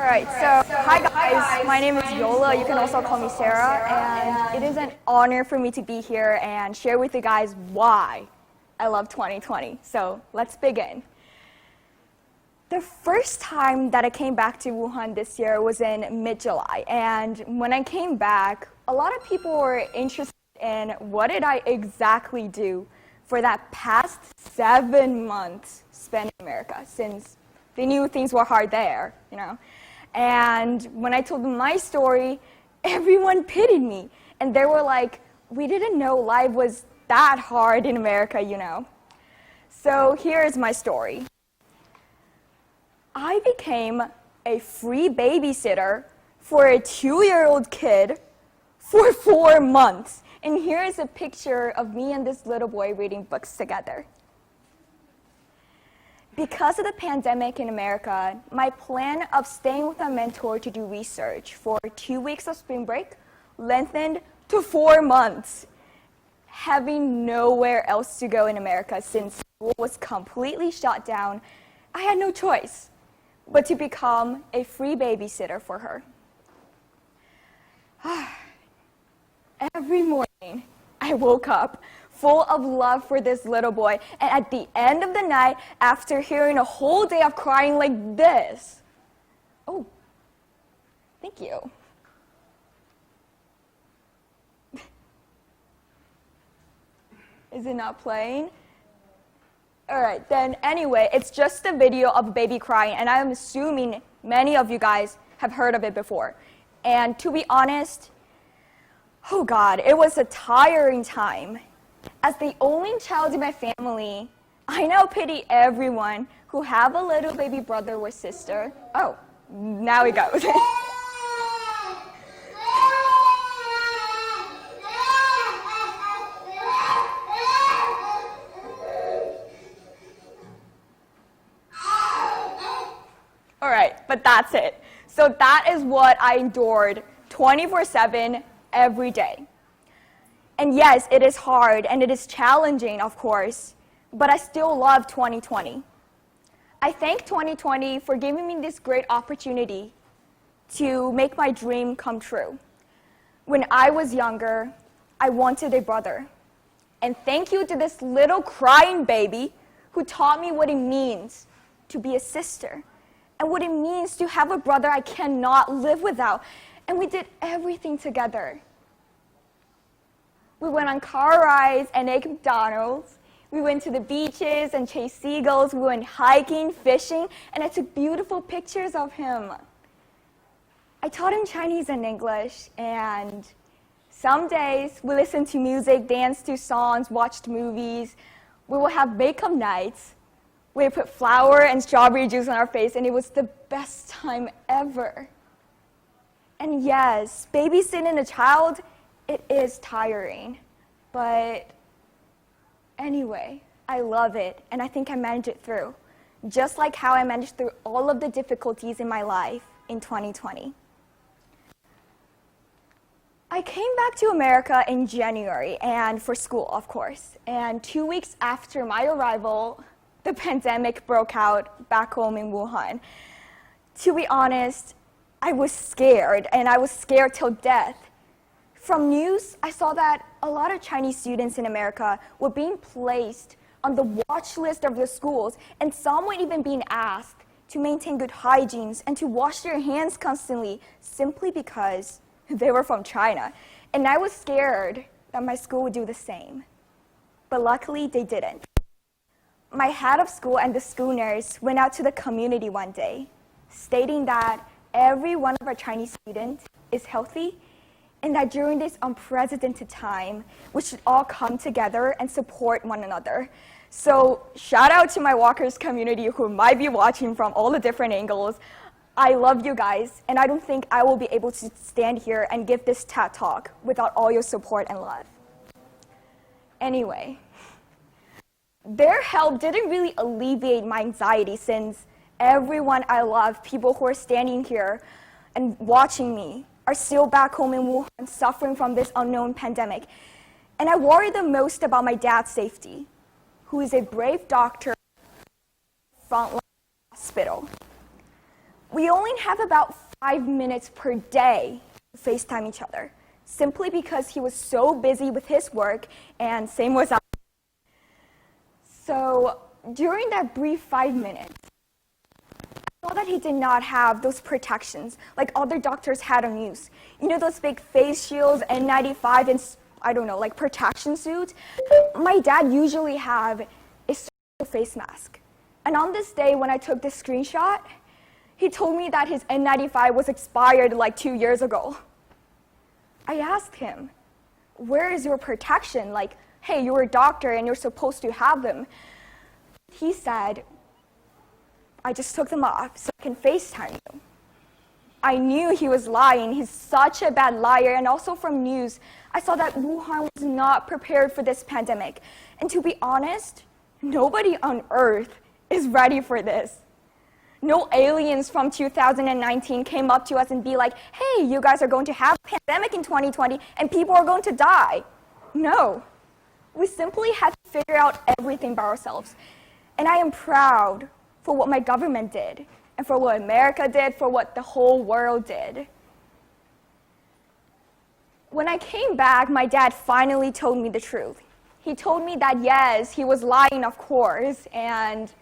Alright, so hi guys, my name is Yola, you can also call me Sarah, and it is an honor for me to be here and share with you guys why I love 2020. So let's begin. The first time that I came back to Wuhan this year was in mid-July, and when I came back, a lot of people were interested in what did I exactly do for that past 7 months spent in America, since they knew things were hard there, you know. And when I told them my story, everyone pitied me. And they were like, we didn't know life was that hard in America, you know. So here's my story. I became a free babysitter for a 2-year-old kid for 4 months. And here's a picture of me and this little boy reading books together. Because of the pandemic in America, my plan of staying with a mentor to do research for 2 weeks of spring break lengthened to 4 months. Having nowhere else to go in America since school was completely shut down, I had no choice but to become a free babysitter for her. Every morning, I woke up full of love for this little boy. And at the end of the night, after hearing a whole day of crying like this, oh, thank you. Is it not playing? All right, then anyway, it's just a video of a baby crying, and I'm assuming many of you guys have heard of it before. And to be honest, oh God, it was a tiring time. As the only child in my family, I now pity everyone who have a little baby brother or sister. Oh, now he goes. All right, but that's it. So that is what I endured 24/7 every day. And yes, it is hard and it is challenging, of course, but I still love 2020. I thank 2020 for giving me this great opportunity to make my dream come true. When I was younger, I wanted a brother. And thank you to this little crying baby who taught me what it means to be a sister and what it means to have a brother I cannot live without. And we did everything together. We went on car rides and ate McDonald's. We went to the beaches and chased seagulls. We went hiking, fishing, and I took beautiful pictures of him. I taught him Chinese and English, and some days we listened to music, danced to songs, watched movies. We would have makeup nights. We would put flour and strawberry juice on our face, and it was the best time ever. And yes, babysitting a child, it is tiring, but anyway, I love it, and I think I managed it through, just like how I managed through all of the difficulties in my life in 2020. I came back to America in January, and for school, of course, and 2 weeks after my arrival, the pandemic broke out back home in Wuhan. To be honest, I was scared, and I was scared till death. From news, I saw that a lot of Chinese students in America were being placed on the watch list of the schools, and some were even being asked to maintain good hygiene and to wash their hands constantly simply because they were from China. And I was scared that my school would do the same. But luckily, they didn't. My head of school and the school nurse went out to the community one day, stating that every one of our Chinese students is healthy, and that during this unprecedented time, we should all come together and support one another. So shout out to my walkers community who might be watching from all the different angles. I love you guys, and I don't think I will be able to stand here and give this TED Talk without all your support and love. Anyway, their help didn't really alleviate my anxiety since everyone I love, people who are standing here and watching me, are still back home in Wuhan suffering from this unknown pandemic. And I worry the most about my dad's safety, who is a brave doctor at the frontline hospital. We only have about 5 minutes per day to FaceTime each other, simply because he was so busy with his work, and same was I. So during that brief 5 minutes, I saw that he did not have those protections like other doctors had on use. You know, those big face shields, N95, and I don't know, like protection suits? My dad usually have a face mask. And on this day when I took this screenshot, he told me that his N95 was expired like 2 years ago. I asked him, where is your protection? Like, hey, you're a doctor and you're supposed to have them. He said, I just took them off so I can FaceTime you. I knew he was lying. He's such a bad liar. And also from news, I saw that Wuhan was not prepared for this pandemic. And to be honest, nobody on earth is ready for this. No aliens from 2019 came up to us and be like, hey, you guys are going to have a pandemic in 2020 and people are going to die. No. We simply had to figure out everything by ourselves. And I am proud for what my government did, and for what America did, for what the whole world did. When I came back, my dad finally told me the truth. He told me that yes, he was lying, of course, and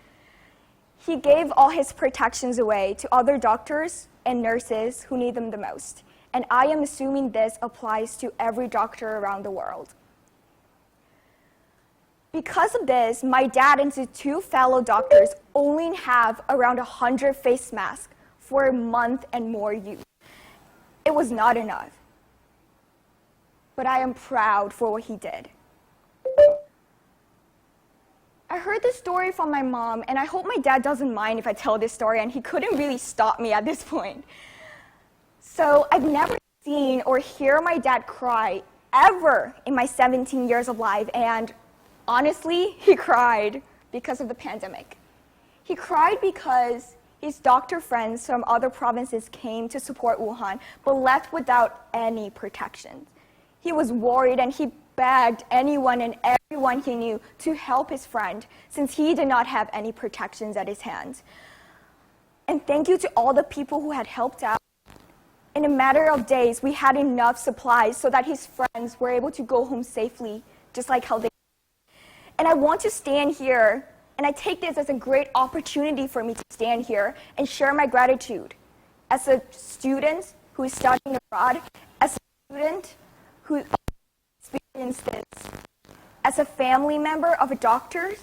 he gave all his protections away to other doctors and nurses who need them the most. And I am assuming this applies to every doctor around the world. Because of this, my dad and his 2 fellow doctors only have around 100 face masks for a month and more use. It was not enough. But I am proud for what he did. I heard this story from my mom, and I hope my dad doesn't mind if I tell this story, and he couldn't really stop me at this point. So I've never seen or hear my dad cry ever in my 17 years of life, and honestly, he cried because of the pandemic. He cried because his doctor friends from other provinces came to support Wuhan, but left without any protection. He was worried and he begged anyone and everyone he knew to help his friend, since he did not have any protections at his hands. And thank you to all the people who had helped out. In a matter of days, we had enough supplies so that his friends were able to go home safely, just like how they. And I want to stand here, and I take this as a great opportunity for me to stand here and share my gratitude as a student who is studying abroad, as a student who experienced this, as a family member of a doctor,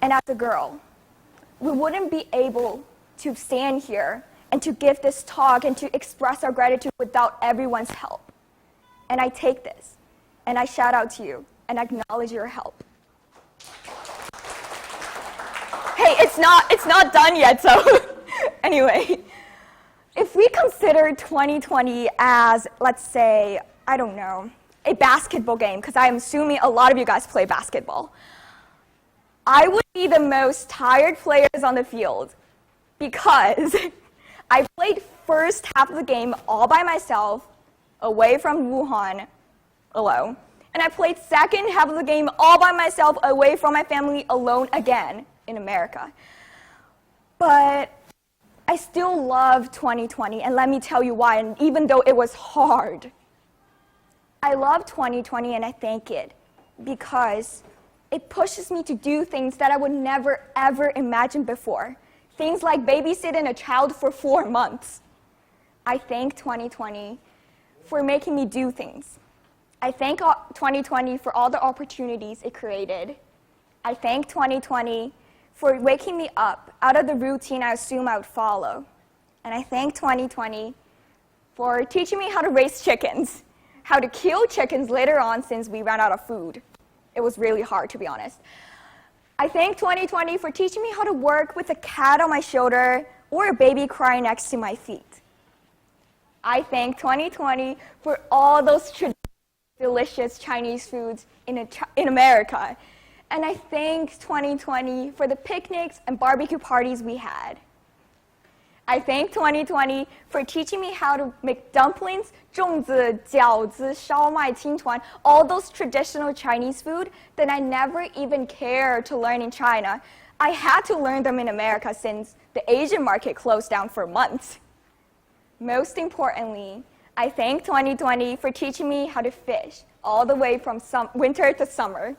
and as a girl. We wouldn't be able to stand here and to give this talk and to express our gratitude without everyone's help. And I take this, and I shout out to you, and acknowledge your help. Hey, it's not done yet, so anyway. If we consider 2020 as, let's say, I don't know, a basketball game, because I'm assuming a lot of you guys play basketball, I would be the most tired players on the field because I played first half of the game all by myself, away from Wuhan, alone. And I played second half of the game all by myself, away from my family, alone again in America. But I still love 2020, and let me tell you why, and even though it was hard. I love 2020 and I thank it because it pushes me to do things that I would never ever imagine before. Things like babysitting a child for 4 months. I thank 2020 for making me do things. I thank 2020 for all the opportunities it created. I thank 2020 for waking me up out of the routine I assume I would follow. And I thank 2020 for teaching me how to raise chickens, how to kill chickens later on since we ran out of food. It was really hard, to be honest. I thank 2020 for teaching me how to work with a cat on my shoulder or a baby crying next to my feet. I thank 2020 for all those delicious Chinese foods in America. And I thank 2020 for the picnics and barbecue parties we had. I thank 2020 for teaching me how to make dumplings, 粽子, 饺子, 烧麦, 青团, all those traditional Chinese food that I never even cared to learn in China. I had to learn them in America since the Asian market closed down for months. Most importantly, I thank 2020 for teaching me how to fish all the way from winter to summer.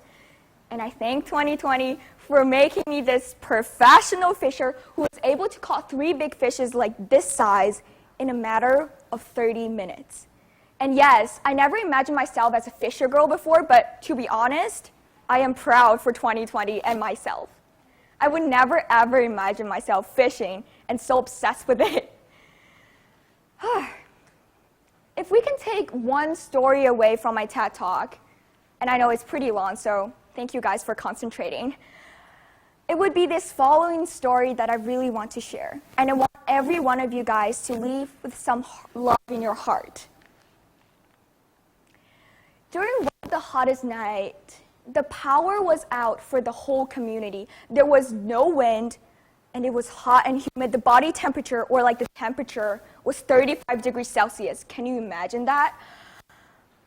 And I thank 2020 for making me this professional fisher who was able to caught 3 big fishes like this size in a matter of 30 minutes. And yes, I never imagined myself as a fisher girl before, but to be honest, I am proud for 2020 and myself. I would never ever imagine myself fishing and so obsessed with it. If we can take one story away from my TED Talk, and I know it's pretty long, so thank you guys for concentrating, it would be this following story that I really want to share. And I want every one of you guys to leave with some love in your heart. During one of the hottest nights, the power was out for the whole community. There was no wind, and it was hot and humid. The body temperature, or like the temperature, was 35 degrees Celsius. Can you imagine that?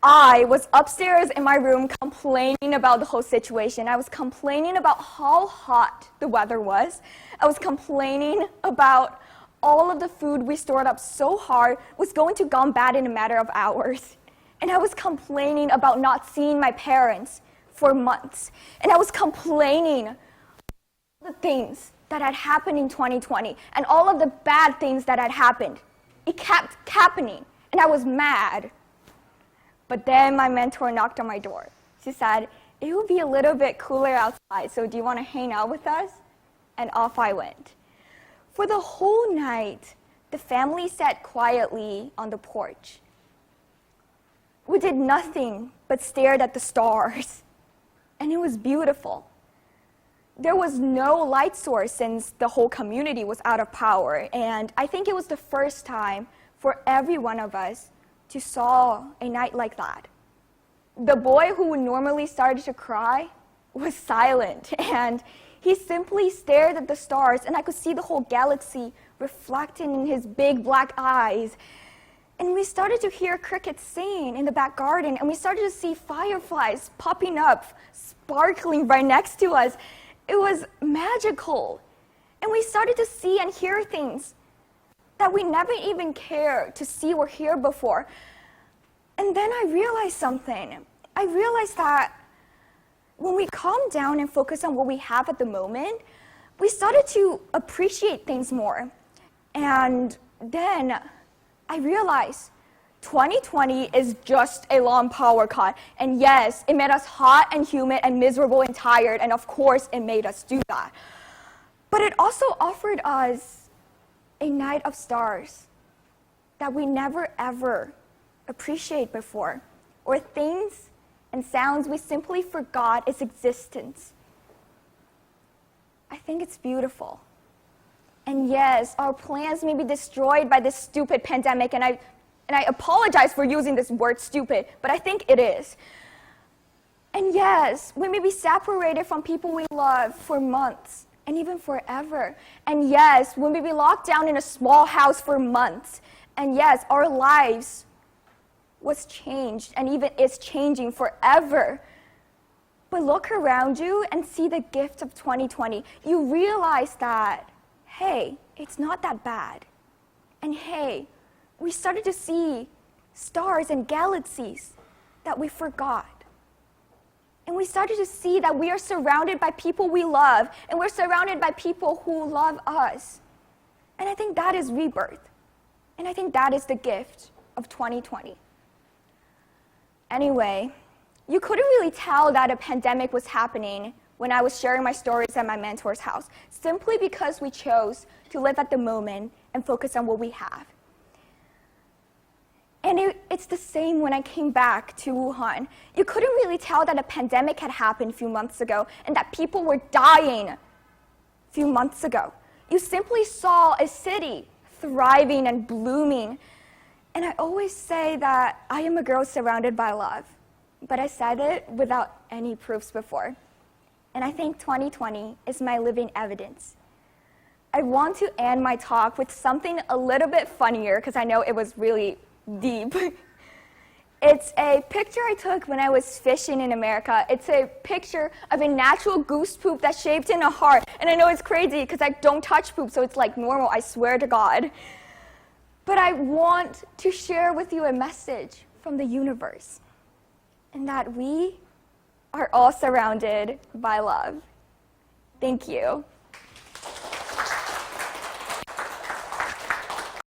I was upstairs in my room complaining about the whole situation. I was complaining about how hot the weather was. I was complaining about all of the food we stored up so hard was going to go bad in a matter of hours. And I was complaining about not seeing my parents for months. And I was complaining about the things that had happened in 2020 and all of the bad things that had happened. It kept happening, and I was mad. But then my mentor knocked on my door. She said, it will be a little bit cooler outside, so do you want to hang out with us? And off I went. For the whole night, the family sat quietly on the porch. We did nothing but stared at the stars, and it was beautiful. There was no light source since the whole community was out of power, and I think it was the first time for every one of us to saw a night like that. The boy who would normally start to cry was silent, and he simply stared at the stars, and I could see the whole galaxy reflecting in his big black eyes. And we started to hear crickets sing in the back garden, and we started to see fireflies popping up, sparkling right next to us. It was magical. And we started to see and hear things that we never even cared to see or hear before. And then I realized something. I realized that when we calm down and focus on what we have at the moment, we started to appreciate things more. And then I realized 2020 is just a long power cut. And yes, it made us hot and humid and miserable and tired, and of course it made us do that. But it also offered us a night of stars that we never ever appreciated before, or things and sounds we simply forgot its existence. I think it's beautiful. And yes, our plans may be destroyed by this stupid pandemic, and I apologize for using this word stupid, but I think it is. And yes, we may be separated from people we love for months and even forever. And yes, we may be locked down in a small house for months. And yes, our lives was changed and even is changing forever. But look around you and see the gift of 2020. You realize that, hey, it's not that bad. And hey, we started to see stars and galaxies that we forgot. And we started to see that we are surrounded by people we love, and we're surrounded by people who love us. And I think that is rebirth. And I think that is the gift of 2020. Anyway, you couldn't really tell that a pandemic was happening when I was sharing my stories at my mentor's house, simply because we chose to live at the moment and focus on what we have. And it's the same when I came back to Wuhan. You couldn't really tell that a pandemic had happened a few months ago and that people were dying a few months ago. You simply saw a city thriving and blooming. And I always say that I am a girl surrounded by love, but I said it without any proofs before. And I think 2020 is my living evidence. I want to end my talk with something a little bit funnier, because I know it was really deep. It's a picture I took when I was fishing in America. It's a picture of a natural goose poop that's shaped in a heart. And I know it's crazy because I don't touch poop, so it's like normal, I swear to God. But I want to share with you a message from the universe, and that we are all surrounded by love. Thank you.